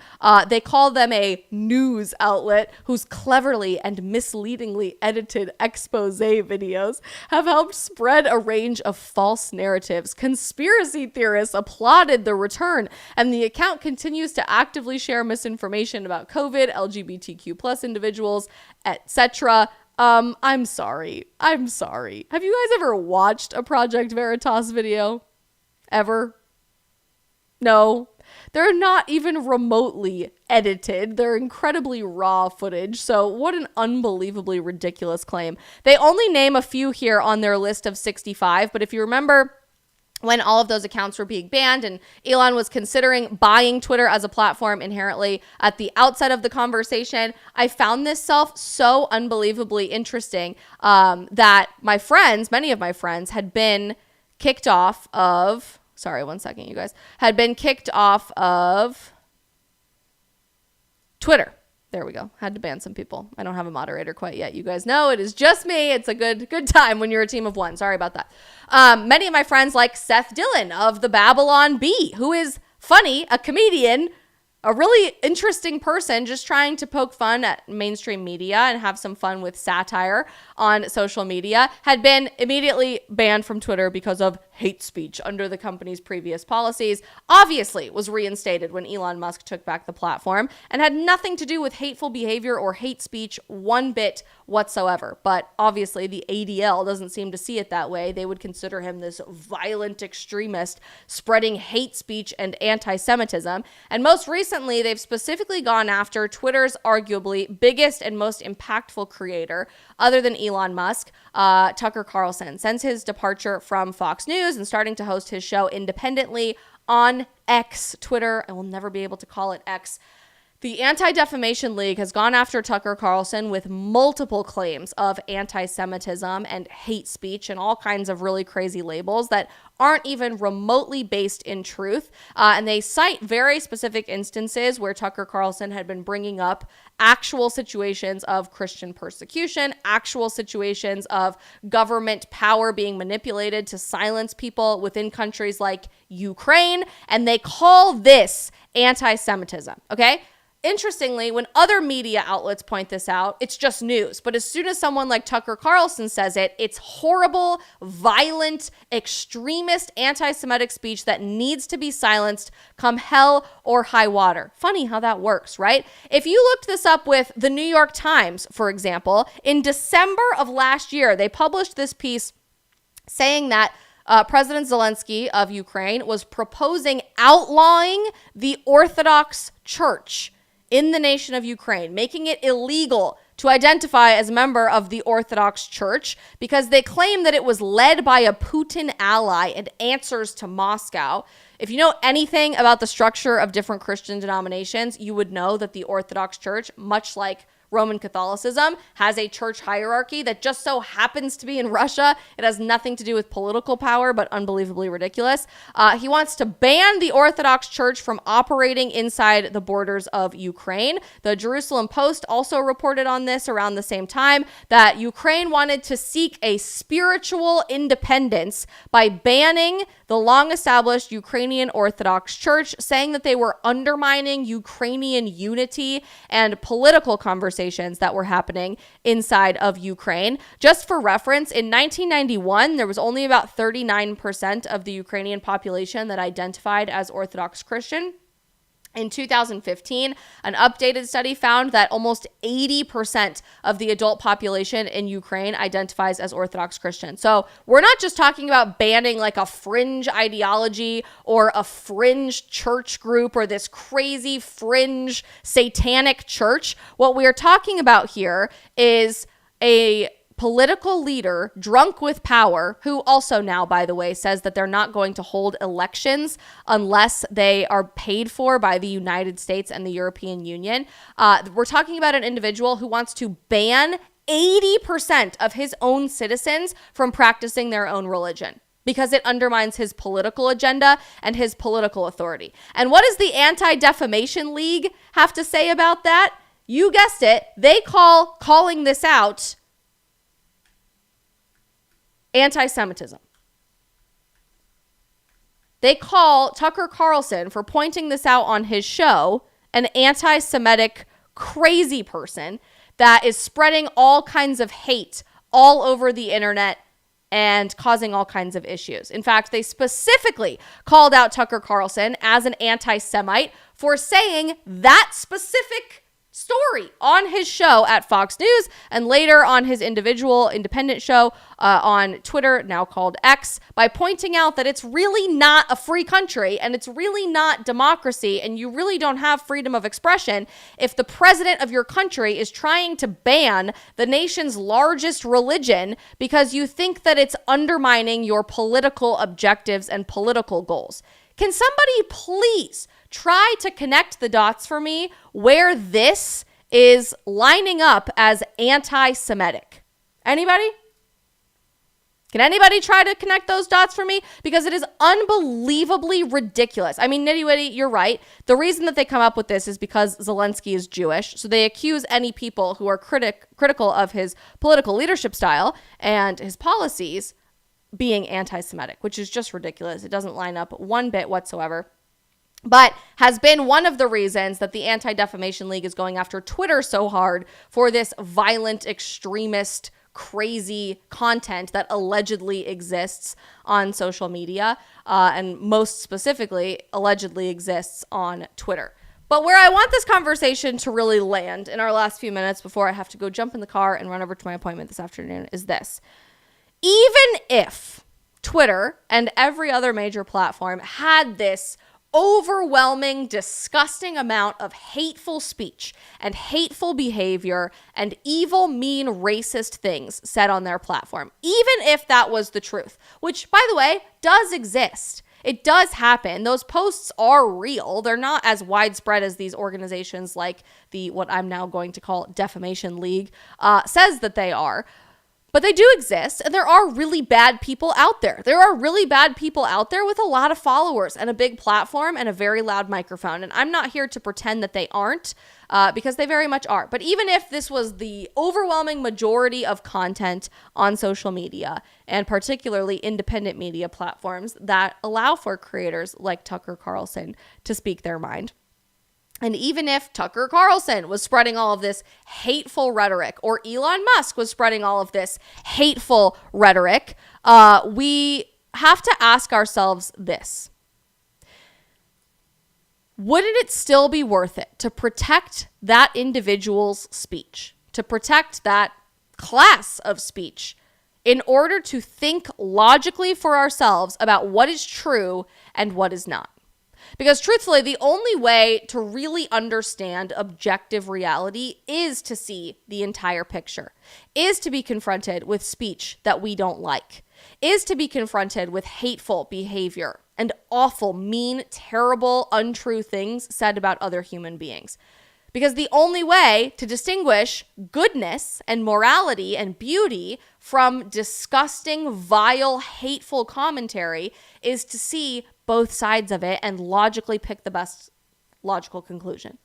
Speaker 1: They call them a news outlet whose cleverly and misleadingly edited expose videos have helped spread a range of false narratives. Conspiracy theorists applauded the return, and the account continues to actively share misinformation about COVID, LGBTQ plus individuals, etc. I'm sorry. Have you guys ever watched a Project Veritas video? Ever? No. They're not even remotely edited. They're incredibly raw footage. So what an unbelievably ridiculous claim. They only name a few here on their list of 65, but if you remember, when all of those accounts were being banned and Elon was considering buying Twitter as a platform inherently at the outset of the conversation, I found this so unbelievably interesting that my friends, many of my friends, had been kicked off of, sorry, one second, you guys, had been kicked off of Twitter. There we go. Had to ban some people. I don't have a moderator quite yet. You guys know it is just me. It's a good time when you're a team of one. Sorry about that. Many of my friends like Seth Dillon of the Babylon Bee, who is funny, a comedian, a really interesting person just trying to poke fun at mainstream media and have some fun with satire on social media, had been immediately banned from Twitter because of hate speech under the company's previous policies. Obviously was reinstated when Elon Musk took back the platform and had nothing to do with hateful behavior or hate speech one bit whatsoever. But obviously the ADL doesn't seem to see it that way. They would consider him this violent extremist spreading hate speech and anti-Semitism. And most recently, they've specifically gone after Twitter's arguably biggest and most impactful creator, other than Elon Musk, Tucker Carlson, since his departure from Fox News and starting to host his show independently on X, Twitter. I will never be able to call it X. The Anti Defamation League has gone after Tucker Carlson with multiple claims of anti-Semitism and hate speech and all kinds of really crazy labels that aren't even remotely based in truth. And they cite very specific instances where Tucker Carlson had been bringing up actual situations of Christian persecution, actual situations of government power being manipulated to silence people within countries like Ukraine. And they call this anti-Semitism, okay? Interestingly, when other media outlets point this out, it's just news. But as soon as someone like Tucker Carlson says it, it's horrible, violent, extremist, anti-Semitic speech that needs to be silenced come hell or high water. Funny how that works, right? If you looked this up with the New York Times, for example, in December of last year, they published this piece saying that President Zelensky of Ukraine was proposing outlawing the Orthodox Church in the nation of Ukraine, making it illegal to identify as a member of the Orthodox Church because they claim that it was led by a Putin ally and answers to Moscow. If you know anything about the structure of different Christian denominations, you would know that the Orthodox Church, much like Roman Catholicism, has a church hierarchy that just so happens to be in Russia. It has nothing to do with political power, but unbelievably ridiculous. He wants to ban the Orthodox Church from operating inside the borders of Ukraine. The Jerusalem Post also reported on this around the same time, that Ukraine wanted to seek a spiritual independence by banning the long-established Ukrainian Orthodox Church, saying that they were undermining Ukrainian unity and political conversations that were happening inside of Ukraine. Just for reference, in 1991, there was only about 39% of the Ukrainian population that identified as Orthodox Christian. In 2015, an updated study found that almost 80% of the adult population in Ukraine identifies as Orthodox Christian. So we're not just talking about banning like a fringe ideology or a fringe church group or this crazy fringe satanic church. What we are talking about here is a political leader drunk with power, who also now, by the way, says that they're not going to hold elections unless they are paid for by the United States and the European Union. We're talking about an individual who wants to ban 80% of his own citizens from practicing their own religion because it undermines his political agenda and his political authority. And what does the Anti Defamation League have to say about that? You guessed it. They call calling this out anti-Semitism. They call Tucker Carlson, for pointing this out on his show, an anti-Semitic crazy person that is spreading all kinds of hate all over the internet and causing all kinds of issues. In fact, they specifically called out Tucker Carlson as an anti-Semite for saying that specific story on his show at Fox News and later on his individual independent show on Twitter, now called X, by pointing out that it's really not a free country and it's really not democracy and you really don't have freedom of expression if the president of your country is trying to ban the nation's largest religion because you think that it's undermining your political objectives and political goals. Can somebody please try to connect the dots for me where this is lining up as anti-Semitic? Anybody? Can anybody try to connect those dots for me? Because it is unbelievably ridiculous. I mean, nitty witty, you're right. The reason that they come up with this is because Zelensky is Jewish. So they accuse any people who are critical of his political leadership style and his policies being anti-Semitic, which is just ridiculous. It doesn't line up one bit whatsoever. But has been one of the reasons that the Anti Defamation League is going after Twitter so hard for this violent, extremist, crazy content that allegedly exists on social media, and most specifically, allegedly exists on Twitter. But where I want this conversation to really land in our last few minutes before I have to go jump in the car and run over to my appointment this afternoon is this. Even if Twitter and every other major platform had this overwhelming, disgusting amount of hateful speech and hateful behavior and evil, mean, racist things said on their platform, even if that was the truth, which, by the way, does exist. It does happen. Those posts are real. They're not as widespread as these organizations like the, what I'm now going to call Defamation League, says that they are. But they do exist, and there are really bad people out there. There are really bad people out there with a lot of followers and a big platform and a very loud microphone. And I'm not here to pretend that they aren't, because they very much are. But even if this was the overwhelming majority of content on social media, and particularly independent media platforms that allow for creators like Tucker Carlson to speak their mind, and even if Tucker Carlson was spreading all of this hateful rhetoric, or Elon Musk was spreading all of this hateful rhetoric, we have to ask ourselves this. Wouldn't it still be worth it to protect that individual's speech, to protect that class of speech, in order to think logically for ourselves about what is true and what is not? Because truthfully, the only way to really understand objective reality is to see the entire picture, is to be confronted with speech that we don't like, is to be confronted with hateful behavior and awful, mean, terrible, untrue things said about other human beings. Because the only way to distinguish goodness and morality and beauty from disgusting, vile, hateful commentary is to see both sides of it and logically pick the best logical conclusion.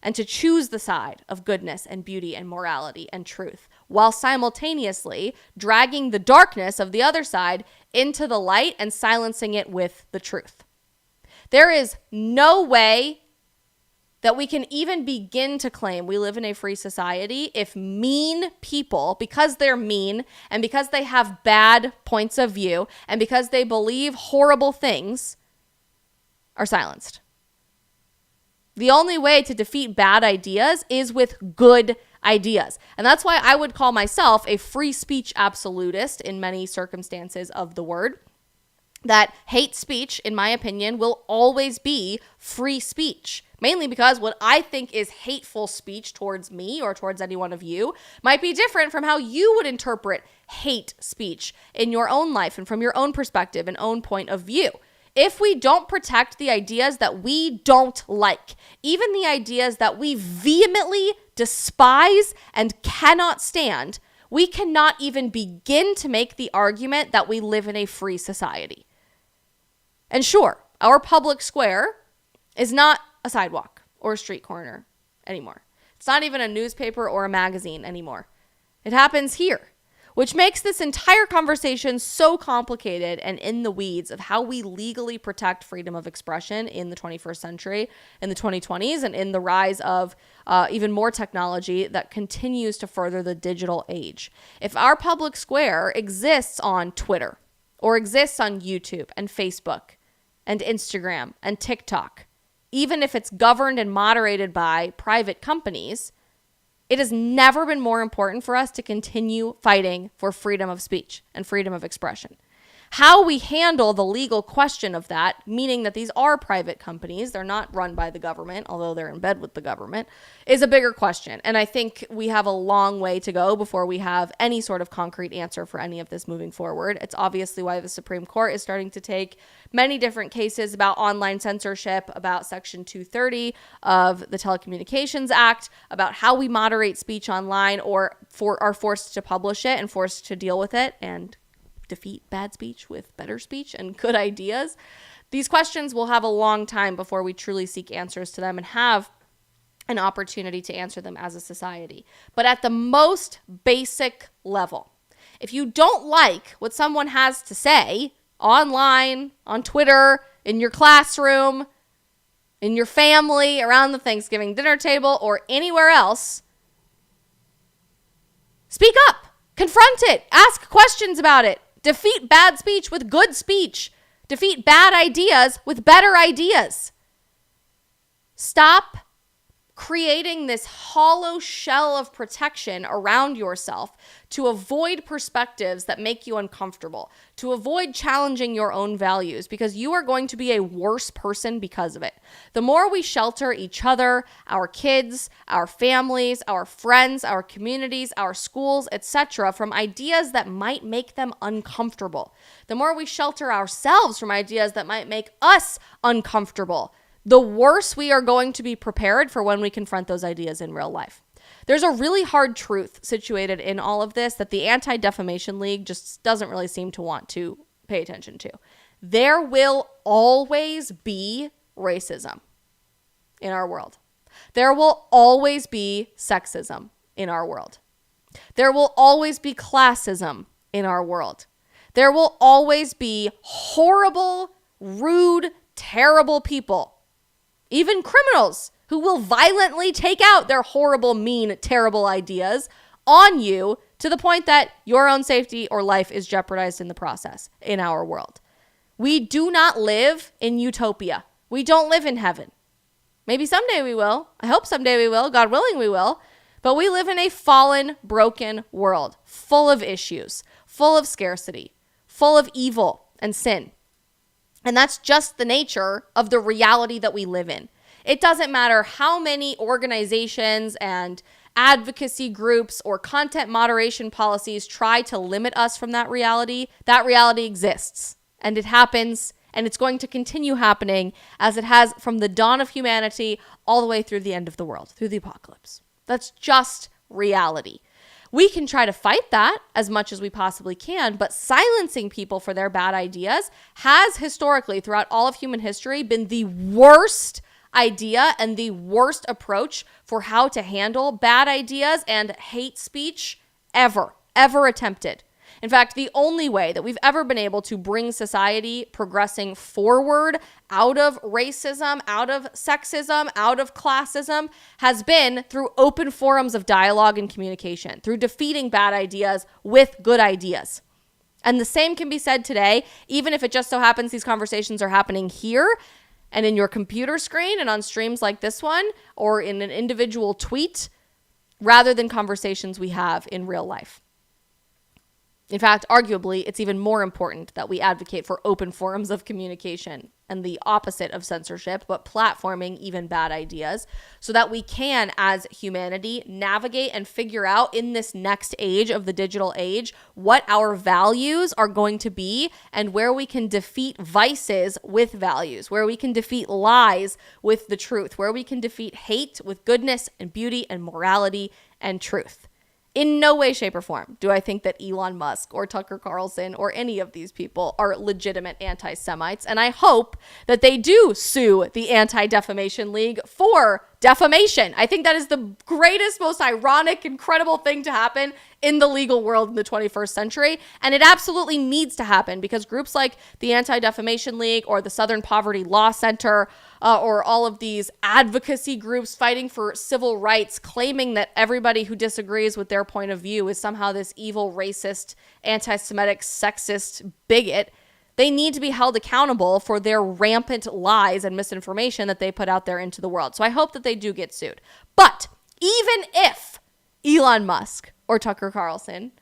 Speaker 1: And to choose the side of goodness and beauty and morality and truth, while simultaneously dragging the darkness of the other side into the light and silencing it with the truth. There is no way that we can even begin to claim we live in a free society if mean people, because they're mean and because they have bad points of view and because they believe horrible things, are silenced. The only way to defeat bad ideas is with good ideas. And that's why I would call myself a free speech absolutist in many circumstances of the word. That hate speech, in my opinion, will always be free speech. Mainly because what I think is hateful speech towards me or towards any one of you might be different from how you would interpret hate speech in your own life and from your own perspective and own point of view. If we don't protect the ideas that we don't like, even the ideas that we vehemently despise and cannot stand, we cannot even begin to make the argument that we live in a free society. And sure, our public square is not a sidewalk or a street corner anymore. It's not even a newspaper or a magazine anymore. It happens here, which makes this entire conversation so complicated and in the weeds of how we legally protect freedom of expression in the 21st century, in the 2020s, and in the rise of even more technology that continues to further the digital age. If our public square exists on Twitter or exists on YouTube and Facebook and Instagram and TikTok, even if it's governed and moderated by private companies, it has never been more important for us to continue fighting for freedom of speech and freedom of expression. How we handle the legal question of that, meaning that these are private companies, they're not run by the government, although they're in bed with the government, is a bigger question. And I think we have a long way to go before we have any sort of concrete answer for any of this moving forward. It's obviously why the Supreme Court is starting to take many different cases about online censorship, about Section 230 of the Telecommunications Act, about how we moderate speech online or are forced to publish it and forced to deal with it and defeat bad speech with better speech and good ideas? These questions will have a long time before we truly seek answers to them and have an opportunity to answer them as a society. But at the most basic level, if you don't like what someone has to say online, on Twitter, in your classroom, in your family, around the Thanksgiving dinner table, or anywhere else, speak up, confront it, ask questions about it, defeat bad speech with good speech, defeat bad ideas with better ideas. Stop creating this hollow shell of protection around yourself to avoid perspectives that make you uncomfortable, to avoid challenging your own values, because you are going to be a worse person because of it. The more we shelter each other, our kids, our families, our friends, our communities, our schools, etc., from ideas that might make them uncomfortable, the more we shelter ourselves from ideas that might make us uncomfortable, the worse we are going to be prepared for when we confront those ideas in real life. There's a really hard truth situated in all of this that the Anti Defamation League just doesn't really seem to want to pay attention to. There will always be racism in our world. There will always be sexism in our world. There will always be classism in our world. There will always be horrible, rude, terrible people, even criminals, who will violently take out their horrible, mean, terrible ideas on you to the point that your own safety or life is jeopardized in the process in our world. We do not live in utopia. We don't live in heaven. Maybe someday we will. I hope someday we will. God willing, we will. But we live in a fallen, broken world full of issues, full of scarcity, full of evil and sin. And that's just the nature of the reality that we live in. It doesn't matter how many organizations and advocacy groups or content moderation policies try to limit us from that reality exists. And it happens, and it's going to continue happening as it has from the dawn of humanity all the way through the end of the world, through the apocalypse. That's just reality. We can try to fight that as much as we possibly can, but silencing people for their bad ideas has historically, throughout all of human history, been the worst idea and the worst approach for how to handle bad ideas and hate speech ever attempted. In fact, the only way that we've ever been able to bring society progressing forward out of racism, out of sexism, out of classism has been through open forums of dialogue and communication, through defeating bad ideas with good ideas. And the same can be said today, even if it just so happens these conversations are happening here and in your computer screen and on streams like this one or in an individual tweet, rather than conversations we have in real life. In fact, arguably, it's even more important that we advocate for open forums of communication and the opposite of censorship, but platforming even bad ideas so that we can, as humanity, navigate and figure out in this next age of the digital age what our values are going to be and where we can defeat vices with values, where we can defeat lies with the truth, where we can defeat hate with goodness and beauty and morality and truth. In no way, shape, or form do I think that Elon Musk or Tucker Carlson or any of these people are legitimate anti-Semites. And I hope that they do sue the Anti Defamation League for defamation. I think that is the greatest, most ironic, incredible thing to happen in the legal world in the 21st century. And it absolutely needs to happen because groups like the Anti Defamation League or the Southern Poverty Law Center or all of these advocacy groups fighting for civil rights, claiming that everybody who disagrees with their point of view is somehow this evil, racist, anti-Semitic, sexist bigot. They need to be held accountable for their rampant lies and misinformation that they put out there into the world. So I hope that they do get sued. But even if Elon Musk or Tucker Carlson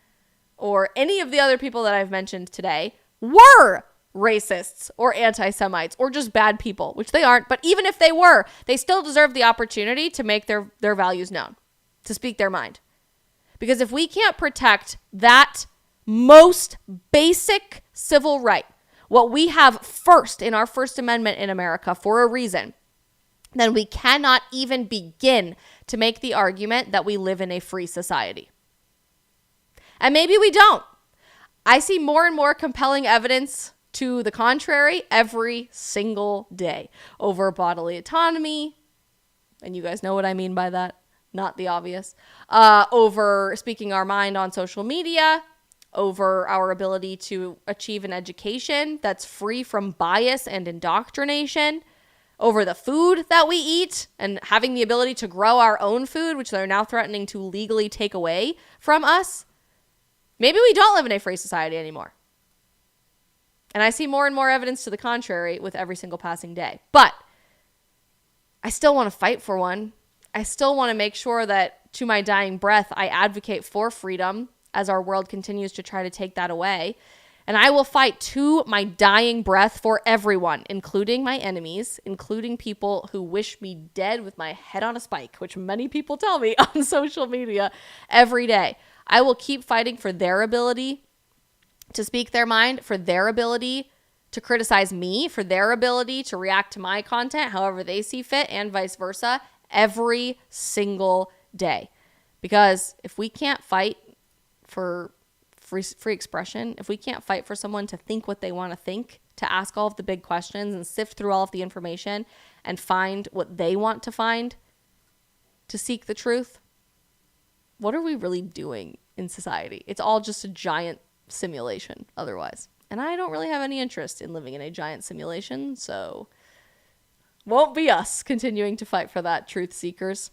Speaker 1: or any of the other people that I've mentioned today were racists or anti-Semites or just bad people, which they aren't, but even if they were, they still deserve the opportunity to make their values known, to speak their mind. Because if we can't protect that most basic civil right, what we have first in our First Amendment in America for a reason, then we cannot even begin to make the argument that we live in a free society. And maybe we don't. I see more and more compelling evidence to the contrary every single day over bodily autonomy. And you guys know what I mean by that. Not the obvious. Over speaking our mind on social media, over our ability to achieve an education that's free from bias and indoctrination, over the food that we eat and having the ability to grow our own food, which they're now threatening to legally take away from us. Maybe we don't live in a free society anymore. And I see more and more evidence to the contrary with every single passing day. But I still want to fight for one. I still want to make sure that to my dying breath, I advocate for freedom as our world continues to try to take that away. And I will fight to my dying breath for everyone, including my enemies, including people who wish me dead with my head on a spike, which many people tell me on social media every day. I will keep fighting for their ability to speak their mind, for their ability to criticize me, for their ability to react to my content however they see fit, and vice versa, every single day. Because if we can't fight for free expression, if we can't fight for someone to think what they want to think, to ask all of the big questions and sift through all of the information and find what they want to find, to seek the truth, what are we really doing in society? It's all just a giant simulation otherwise. And I don't really have any interest in living in a giant simulation, so won't be us continuing to fight for that, truth seekers.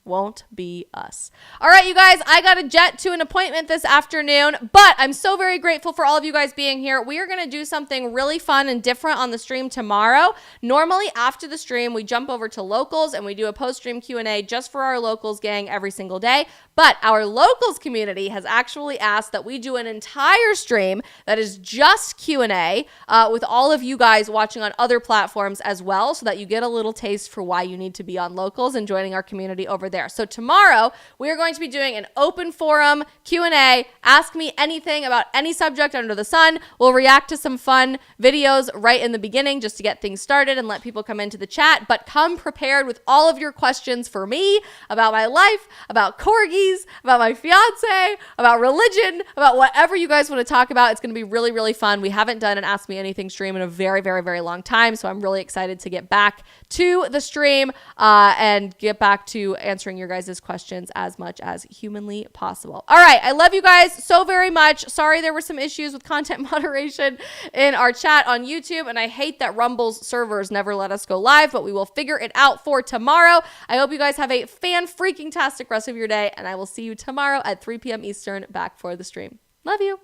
Speaker 1: Won't be us. All right, you guys, I got a jet to an appointment this afternoon, but I'm so very grateful for all of you guys being here. We are going to do something really fun and different on the stream tomorrow. Normally, after the stream, we jump over to locals and we do a post-stream Q&A just for our locals gang every single day. But our locals community has actually asked that we do an entire stream that is just Q&A with all of you guys watching on other platforms as well, so that you get a little taste for why you need to be on locals and joining our community over there. So tomorrow, we are going to be doing an open forum Q&A. Ask me anything about any subject under the sun. We'll react to some fun videos right in the beginning just to get things started and let people come into the chat. But come prepared with all of your questions for me about my life, about corgis, about my fiance, about religion, about whatever you guys want to talk about. It's going to be really, really fun. We haven't done an Ask Me Anything stream in a very, very, very long time. So I'm really excited to get back to the stream and get back to answering your guys' questions as much as humanly possible. All right. I love you guys so very much. Sorry there were some issues with content moderation in our chat on YouTube, and I hate that Rumble's servers never let us go live, but we will figure it out for tomorrow. I hope you guys have a fan-freaking-tastic rest of your day, and I will see you tomorrow at 3 p.m. Eastern back for the stream. Love you.